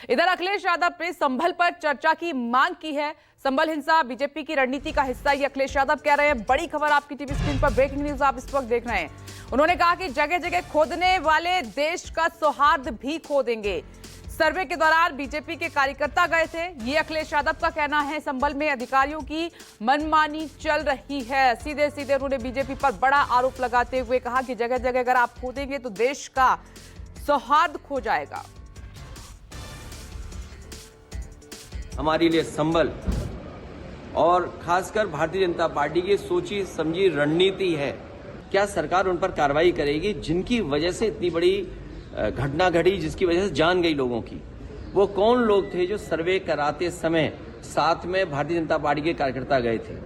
इधर अखिलेश यादव ने संभल पर चर्चा की मांग की है। संभल हिंसा बीजेपी की रणनीति का हिस्सा, ये अखिलेश यादव कह रहे हैं। बड़ी खबर आपकी टीवी स्क्रीन पर, ब्रेकिंग न्यूज आप इस वक्त देख रहे हैं। उन्होंने कहा कि जगह जगह खोदने वाले देश का सौहार्द भी खो देंगे। सर्वे के दौरान बीजेपी के कार्यकर्ता गए थे, ये अखिलेश यादव का कहना है। संभल में अधिकारियों की मनमानी चल रही है। सीधे सीधे उन्होंने बीजेपी पर बड़ा आरोप लगाते हुए कहा कि जगह जगह अगर आप खोदेंगे तो देश का सौहार्द खो जाएगा। हमारे लिए संभल और खासकर भारतीय जनता पार्टी की सोची समझी रणनीति है। क्या सरकार उन पर कार्रवाई करेगी जिनकी वजह से इतनी बड़ी घटना घटी, जिसकी वजह से जान गई लोगों की? वो कौन लोग थे जो सर्वे कराते समय साथ में भारतीय जनता पार्टी के कार्यकर्ता गए थे?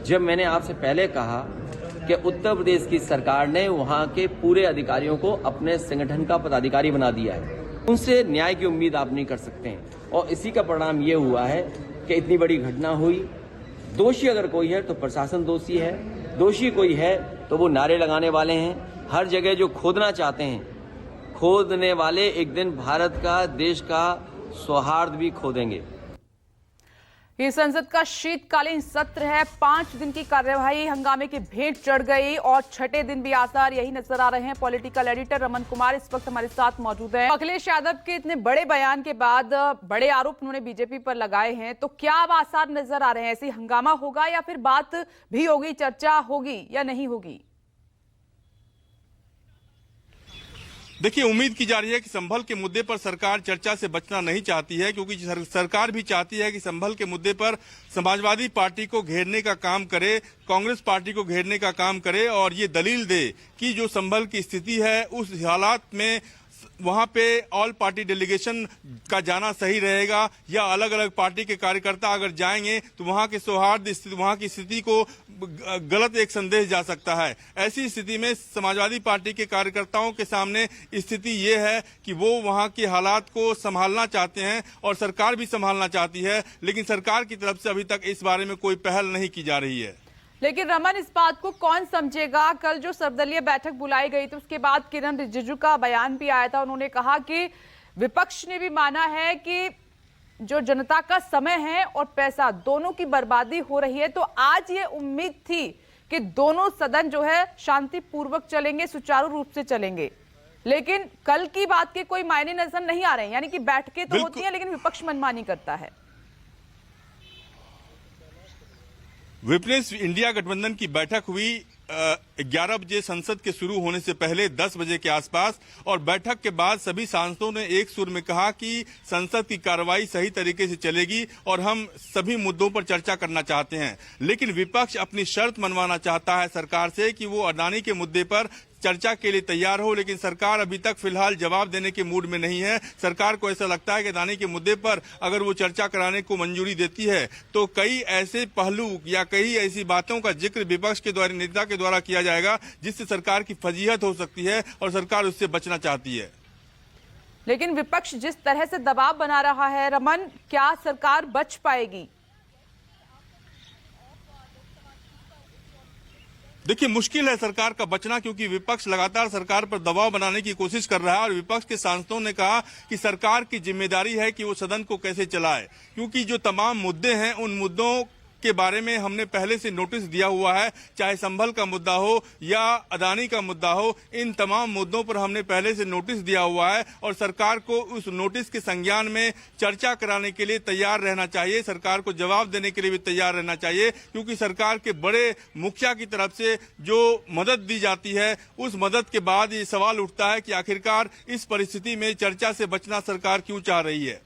जब मैंने आपसे पहले कहा कि उत्तर प्रदेश की सरकार ने वहां के पूरे अधिकारियों को अपने संगठन का पदाधिकारी बना दिया है, उनसे न्याय की उम्मीद आप नहीं कर सकते हैं। और इसी का परिणाम ये हुआ है कि इतनी बड़ी घटना हुई। दोषी अगर कोई है तो प्रशासन दोषी है, दोषी कोई है तो वो नारे लगाने वाले हैं। हर जगह जो खोदना चाहते हैं, खोदने वाले एक दिन भारत का, देश का सौहार्द भी खो देंगे। ये संसद का शीतकालीन सत्र है। 5 दिन की कार्यवाही हंगामे की भेंट चढ़ गई और छठे दिन भी आसार यही नजर आ रहे हैं। पॉलिटिकल एडिटर रमन कुमार इस वक्त हमारे साथ मौजूद हैं। अखिलेश यादव के इतने बड़े बयान के बाद बड़े आरोप उन्होंने बीजेपी पर लगाए हैं, तो क्या अब आसार नजर आ रहे हैं? ऐसे हंगामा होगा या फिर बात भी होगी, चर्चा होगी या नहीं होगी? देखिए, उम्मीद की जा रही है कि संभल के मुद्दे पर सरकार चर्चा से बचना नहीं चाहती है, क्योंकि सरकार भी चाहती है कि संभल के मुद्दे पर समाजवादी पार्टी को घेरने का काम करे, कांग्रेस पार्टी को घेरने का काम करे और ये दलील दे कि जो संभल की स्थिति है उस हालात में वहां पे ऑल पार्टी डेलीगेशन का जाना सही रहेगा या अलग अलग पार्टी के कार्यकर्ता अगर जाएंगे तो वहां के सौहार्द स्थिति, वहां की स्थिति को गलत एक संदेश जा सकता है। ऐसी स्थिति में समाजवादी पार्टी के कार्यकर्ताओं के सामने स्थिति ये है कि वो वहां के हालात को संभालना चाहते हैं और सरकार भी संभालना चाहती है, लेकिन सरकार की तरफ से अभी तक इस बारे में कोई पहल नहीं की जा रही है। लेकिन रमन, इस बात को कौन समझेगा? कल जो सर्वदलीय बैठक बुलाई गई थी उसके बाद किरण रिजिजू का बयान भी आया था। उन्होंने कहा कि विपक्ष ने भी माना है कि जो जनता का समय है और पैसा दोनों की बर्बादी हो रही है। तो आज ये उम्मीद थी कि दोनों सदन जो है शांतिपूर्वक चलेंगे, सुचारू रूप से चलेंगे, लेकिन कल की बात के कोई मायने नजर नहीं आ रहे हैं। यानी कि बैठकें तो होती हैं लेकिन विपक्ष मनमानी करता है। विपनेश इंडिया गठबंधन की बैठक हुई 11 बजे संसद के शुरू होने से पहले 10 बजे के आसपास, और बैठक के बाद सभी सांसदों ने एक सुर में कहा कि संसद की कार्रवाई सही तरीके से चलेगी और हम सभी मुद्दों पर चर्चा करना चाहते हैं। लेकिन विपक्ष अपनी शर्त मनवाना चाहता है सरकार से कि वो अडानी के मुद्दे पर चर्चा के लिए तैयार हो, लेकिन सरकार अभी तक फिलहाल जवाब देने के मूड में नहीं है। सरकार को ऐसा लगता है कि अडानी के मुद्दे पर अगर वो चर्चा कराने को मंजूरी देती है तो कई ऐसे पहलू या कई ऐसी बातों का जिक्र विपक्ष के द्वारा, नेता के द्वारा किया जाएगा जिससे सरकार की फजीहत हो सकती है और सरकार उससे बचना चाहती है। लेकिन विपक्ष जिस तरह से दबाव बना रहा है रमन, क्या सरकार बच पाएगी? देखिए, मुश्किल है सरकार का बचना, क्योंकि विपक्ष लगातार सरकार पर दबाव बनाने की कोशिश कर रहा है और विपक्ष के सांसदों ने कहा कि सरकार की जिम्मेदारी है कि वो सदन को कैसे चलाए, क्योंकि जो तमाम मुद्दे हैं उन मुद्दों के बारे में हमने पहले से नोटिस दिया हुआ है। चाहे संभल का मुद्दा हो या अडानी का मुद्दा हो, इन तमाम मुद्दों पर हमने पहले से नोटिस दिया हुआ है और सरकार को उस नोटिस के संज्ञान में चर्चा कराने के लिए तैयार रहना चाहिए, सरकार को जवाब देने के लिए भी तैयार रहना चाहिए, क्योंकि सरकार के बड़े मुखिया की तरफ से जो मदद दी जाती है उस मदद के बाद ये सवाल उठता है कि आखिरकार इस परिस्थिति में चर्चा से बचना सरकार क्यों चाह रही है।